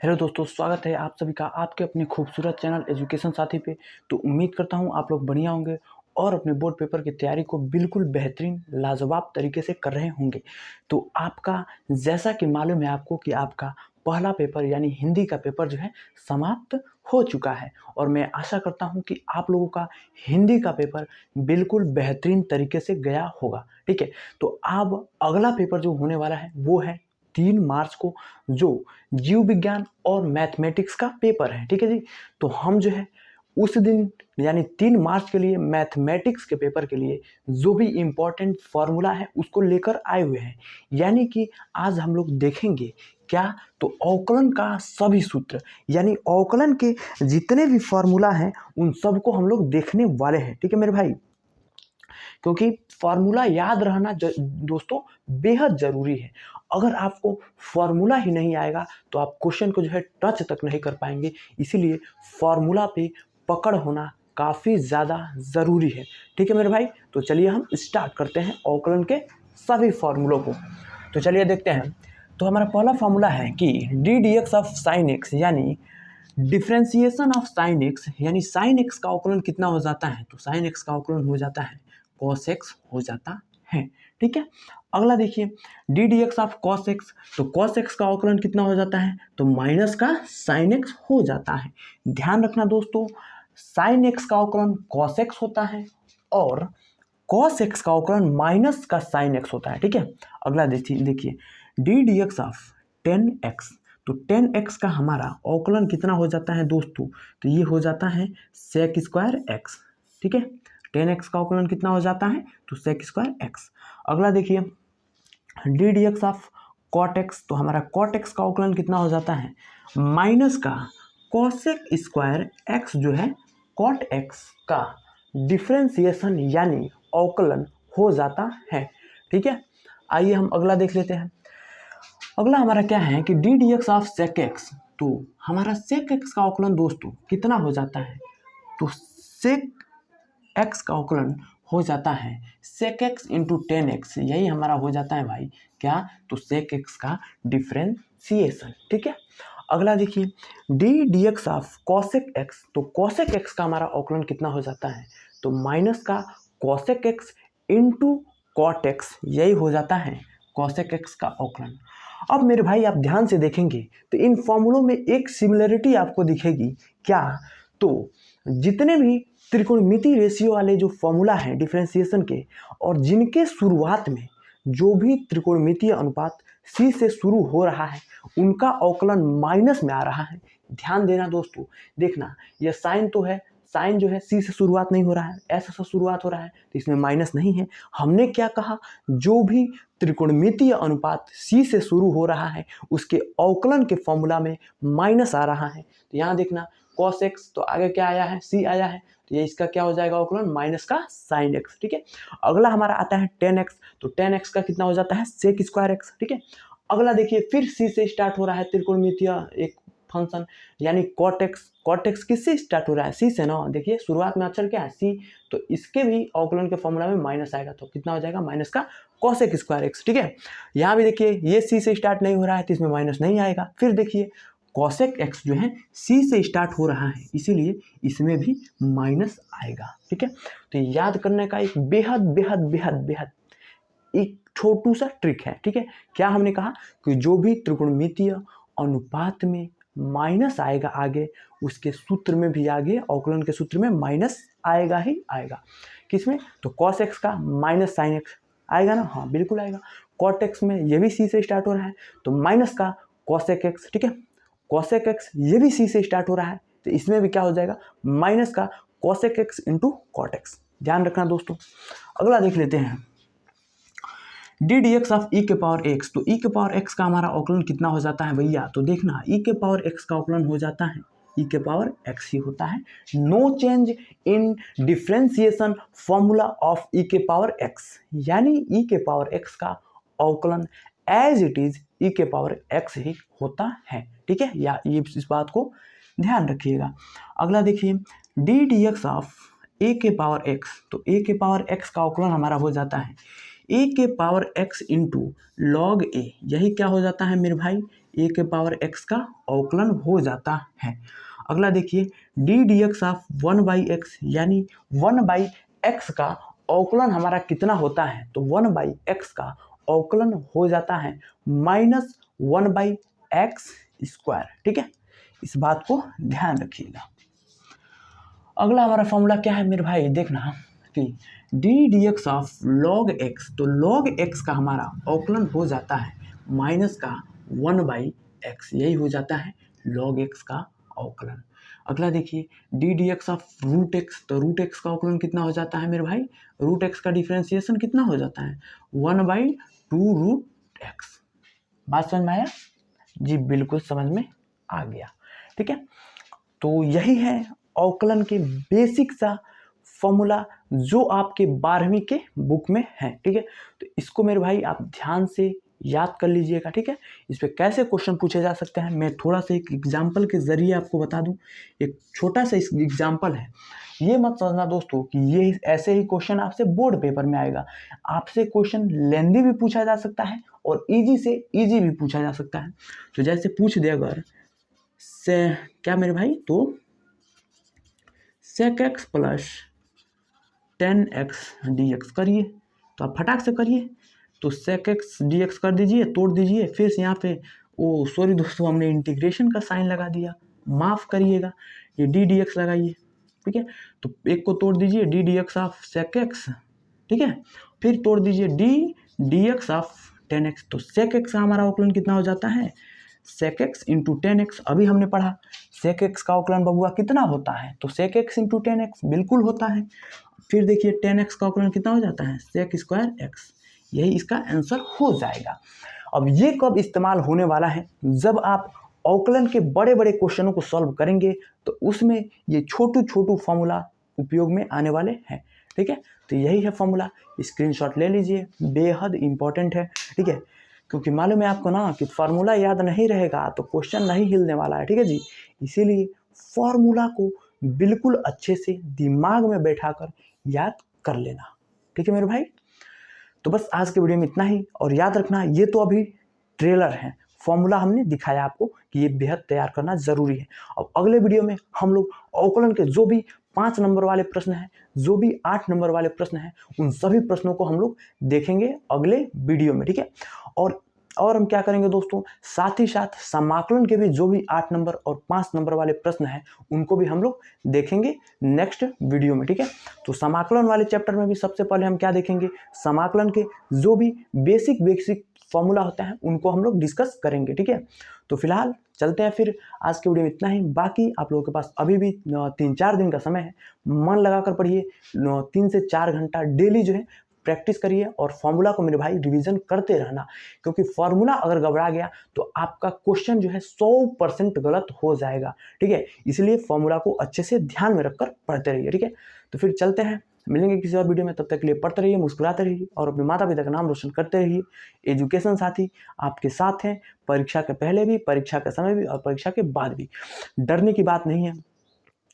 Hello दोस्तों, स्वागत है आप सभी का आपके अपने खूबसूरत चैनल एजुकेशन साथी पे। तो उम्मीद करता हूँ आप लोग बढ़िया होंगे और अपने बोर्ड पेपर की तैयारी को बिल्कुल बेहतरीन लाजवाब तरीके से कर रहे होंगे। तो आपका जैसा कि मालूम है आपको कि आपका पहला पेपर यानी हिंदी का पेपर जो है समाप्त हो चुका है और मैं आशा करता हूँ कि आप लोगों का हिंदी का पेपर बिल्कुल बेहतरीन तरीके से गया होगा। ठीक है, तो अब अगला पेपर जो होने वाला है वो है 3 मार्च को, जो जीव विज्ञान और मैथमेटिक्स का पेपर है। ठीक है जी, तो हम जो है उस दिन यानी 3 मार्च के लिए मैथमेटिक्स के पेपर के लिए जो भी इम्पोर्टेंट फॉर्मूला है उसको लेकर आए हुए हैं। यानी कि आज हम लोग देखेंगे क्या, तो अवकलन का सभी सूत्र यानी अवकलन के जितने भी फॉर्मूला हैं उन सबको हम लोग देखने वाले हैं। ठीक है मेरे भाई, क्योंकि फॉर्मूला याद रहना दोस्तों बेहद ज़रूरी है। अगर आपको फॉर्मूला ही नहीं आएगा तो आप क्वेश्चन को जो है टच तक नहीं कर पाएंगे। इसीलिए फॉर्मूला पे पकड़ होना काफ़ी ज़्यादा ज़रूरी है। ठीक है मेरे भाई, तो चलिए हम स्टार्ट करते हैं अवकलन के सभी फॉर्मूलों को। तो चलिए देखते हैं। तो हमारा पहला फॉर्मूला है कि d d x of sine x यानी डिफ्रेंसिएशन ऑफ साइन एक्स यानी साइन एक्स का अवकलन कितना हो जाता है, तो साइन एक्स का अवकलन हो जाता है कॉस एक्स हो जाता है। ठीक है, अगला देखिए d d x of cos x, तो कॉस एक्स का अवकलन कितना हो जाता है, तो माइनस का साइन एक्स हो जाता है। ध्यान रखना दोस्तों, साइन एक्स का अवकलन कॉस एक्स होता है और कॉस एक्स का अवकलन माइनस का साइन एक्स होता है। ठीक है, अगला देखिए d d x of ten x, तो टेन एक्स का हमारा अवकलन कितना हो जाता है दोस्तों, तो ये हो जाता है सेक स्क्वायर एक्स। ठीक है, टेन एक्स का अवकलन कितना हो जाता है, तो सेक स्क्वायर एक्स। अगला देखिए d d x of cot x, तो हमारा कॉट एक्स का अवकलन कितना हो जाता है, माइनस का कॉसेक स्क्वायर एक्स जो है कॉट एक्स का डिफ्रेंसिएशन यानी अवकलन हो जाता है। ठीक है, आइए हम अगला देख लेते हैं। अगला हमारा क्या है कि d d x of sec x, तो हमारा सेक एक्स का अवकलन दोस्तों कितना हो जाता है, तो सेक एक्स का अवकलन हो जाता है sec x into tan x, यही हमारा हो जाता है भाई क्या, तो सेक एक्स का डिफ्रेंसिएशन। ठीक है, अगला देखिए d d x of cosec x, तो कॉसेक एक्स का हमारा अवकलन कितना हो जाता है, तो माइनस का cosec x into cot x, यही हो जाता है कॉसेक एक्स का अवकलन। अब मेरे भाई आप ध्यान से देखेंगे तो इन फॉर्मूलों में एक सिमिलरिटी आपको दिखेगी क्या, तो जितने भी त्रिकोणमिति रेशियो वाले जो फॉर्मूला हैं डिफरेंशिएशन के और जिनके शुरुआत में जो भी त्रिकोणमितीय अनुपात सी से शुरू हो रहा है उनका अवकलन माइनस में आ रहा है। ध्यान देना दोस्तों, देखना यह साइन तो है, साइन जो है सी से शुरुआत नहीं हो रहा है, एस से शुरुआत हो रहा है, तो इसमें माइनस नहीं है। हमने क्या कहा, जो भी त्रिकोणमितीय अनुपात सी से शुरू हो रहा है उसके अवकलन के फॉर्मूला में माइनस आ रहा है। तो यहाँ देखना cos x, तो आगे क्या आया है, c आया है, तो ये इसका क्या हो जाएगा अवकलन, माइनस का sin x। ठीक है, अगला हमारा आता है tan x, तो tan x का कितना हो जाता है sec स्क्वायर x। ठीक है, अगला देखिए फिर c से स्टार्ट हो रहा है त्रिकोणमितीय एक फंक्शन यानी cot x, cot x किससे स्टार्ट हो रहा है, c से ना, देखिए शुरुआत में अक्षर क्या है c, तो इसके भी अवकलन के फॉर्मूला में माइनस आएगा, तो कितना हो जाएगा माइनस का cosec स्क्वायर x। ठीक है, यहाँ भी देखिए ये c से स्टार्ट नहीं हो रहा है तो इसमें माइनस नहीं आएगा। फिर देखिए कॉसेक एक्स जो है सी से स्टार्ट हो रहा है इसीलिए इसमें भी माइनस आएगा। ठीक है, तो याद करने का एक बेहद बेहद बेहद बेहद एक छोटू सा ट्रिक है। ठीक है, क्या हमने कहा कि जो भी त्रिकोणमितीय अनुपात में माइनस आएगा आगे उसके सूत्र में भी आगे अवकलन के सूत्र में माइनस आएगा ही आएगा। किसमें, तो कॉस एक्स का माइनस साइन एक्स आएगा ना, हाँ बिल्कुल आएगा। कॉट एक्स में ये भी सी से स्टार्ट हो रहा है तो माइनस का कॉसेक एक्स। ठीक है, कॉसेक एक्स ये भी सी से स्टार्ट हो रहा है तो इसमें भी क्या हो जाएगा माइनस का cosec x into cot x. ध्यान रखना दोस्तों। अगला देख लेते हैं d d x of e के पावर एक्स, तो ई के पावर एक्स का हमारा अवकलन कितना हो जाता है भैया, तो देखना ई के पावर एक्स का अवकलन हो जाता है ई के पावर एक्स ही होता है। No change in differentiation formula of e के पावर एक्स, यानी ई के पावर एक्स का अवकलन एज इट इज ई के पावर एक्स ही होता है। ठीक है, या ये इस बात को ध्यान रखिएगा। अगला देखिए डी डी एक्स ऑफ ए के पावर एक्स, तो ए के पावर एक्स का अवकलन हमारा हो जाता है ए के पावर एक्स इंटू लॉग ए, यही क्या हो जाता है मेरे भाई ए के पावर एक्स का अवकलन हो जाता है। अगला देखिए d d x of 1/x यानी 1/x का अवकलन हमारा कितना होता है, तो 1/x का अवकलन हो जाता है -1/x²। ठीक है, इस बात को ध्यान रखिएगा। अगला हमारा फॉर्मूला क्या है मेरे भाई, देखना कि d d x of log x, तो log x का हमारा अवकलन हो जाता है माइनस का 1/x, यही हो जाता है log x का अवकलन। अगला देखिए d d x of root x, तो रूट एक्स का अवकलन कितना हो जाता है मेरे भाई, रूट एक्स का डिफ्रेंसिएशन कितना हो जाता है 1/2√x। बात समझ में आया जी, बिल्कुल समझ में आ गया। ठीक है, तो यही है अवकलन के बेसिक सा फॉर्मूला जो आपके 12वीं के बुक में है। ठीक है, तो इसको मेरे भाई आप ध्यान से याद कर लीजिएगा। ठीक है, इस पे कैसे क्वेश्चन पूछे जा सकते हैं मैं थोड़ा सा एक एग्जाम्पल के जरिए आपको बता दूं। एक छोटा सा एग्जाम्पल है, ये मत समझना दोस्तों कि ये ऐसे ही क्वेश्चन आपसे बोर्ड पेपर में आएगा। आपसे क्वेश्चन लेंदी भी पूछा जा सकता है और इजी से इजी भी पूछा जा सकता है। तो जैसे पूछ दे अगर से क्या मेरे भाई, तो sec x plus 10x dx करिए, तो आप फटाक से करिए। तो sec x dx कर दीजिए, तोड़ दीजिए, फिर से यहाँ पे ओ सॉरी दोस्तों हमने इंटीग्रेशन का साइन लगा दिया, माफ़ करिएगा, ये डी डी एक्स लगाइए। ठीक है, तो एक को तोड़ दीजिए D d x of sec x, ठीक है, फिर तोड़ दीजिए D d x of 10x, तो sec x का हमारा अवकलन कितना हो जाता है sec x इंटू 10x। अभी हमने पढ़ा sec x का अवकलन बबुआ कितना होता है, तो sec x इंटू 10x बिल्कुल होता है। फिर देखिए 10x का अवकलन कितना हो जाता है sec²x, यही इसका आंसर हो जाएगा। अब ये कब इस्तेमाल होने वाला है, जब आप अवकलन के बड़े बड़े क्वेश्चनों को सॉल्व करेंगे तो उसमें ये छोटू छोटू फॉर्मूला उपयोग में आने वाले हैं। ठीक है, तो यही है फॉर्मूला, स्क्रीनशॉट ले लीजिए, बेहद इंपॉर्टेंट है। ठीक है, क्योंकि मालूम है आपको ना कि फार्मूला याद नहीं रहेगा तो क्वेश्चन नहीं हिलने वाला है। ठीक है जी, इसीलिए फार्मूला को बिल्कुल अच्छे से दिमाग में बैठाकर याद कर लेना। ठीक है मेरे भाई, तो बस आज के वीडियो में इतना ही। और याद रखना ये तो अभी ट्रेलर है, फॉर्मूला हमने दिखाया आपको कि ये बेहद तैयार करना ज़रूरी है। अब अगले वीडियो में हम लोग अवकलन के जो भी 5 नंबर वाले प्रश्न हैं, जो भी 8 नंबर वाले प्रश्न हैं, उन सभी प्रश्नों को हम लोग देखेंगे अगले वीडियो में। ठीक है, और हम क्या करेंगे दोस्तों, साथ ही साथ समाकलन के भी जो भी 8 नंबर और 5 नंबर वाले प्रश्न हैं उनको भी हम लोग देखेंगे नेक्स्ट वीडियो में। ठीक है, तो समाकलन वाले चैप्टर में भी सबसे पहले हम क्या देखेंगे, समाकलन के जो भी बेसिक फॉर्मूला होता है उनको हम लोग डिस्कस करेंगे। ठीक है, तो फिलहाल चलते हैं फिर, आज के वीडियो में इतना ही। बाकी आप लोगों के पास अभी भी 3-4 दिन का समय है, मन लगाकर पढ़िए, 3 से 4 घंटा डेली जो है प्रैक्टिस करिए और फॉर्मूला को मेरे भाई रिवीजन करते रहना, क्योंकि फॉर्मूला अगर घबरा गया तो आपका क्वेश्चन जो है 100% गलत हो जाएगा। ठीक है, इसलिए फॉर्मूला को अच्छे से ध्यान में रखकर पढ़ते रहिए। ठीक है, तो फिर चलते हैं, मिलेंगे किसी और वीडियो में, तब तक के लिए पढ़ते रहिए, मुस्कुराते रहिए और अपने माता पिता का नाम रोशन करते रहिए। एजुकेशन साथी आपके साथ हैं, परीक्षा के पहले भी, परीक्षा के समय भी और परीक्षा के बाद भी। डरने की बात नहीं है,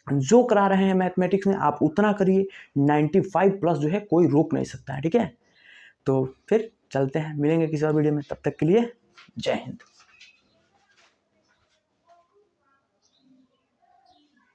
जो करा रहे हैं मैथमेटिक्स में आप उतना करिए, 95+ जो है कोई रोक नहीं सकता है। ठीक है, तो फिर चलते हैं, मिलेंगे किसी और वीडियो में, तब तक के लिए जय हिंद।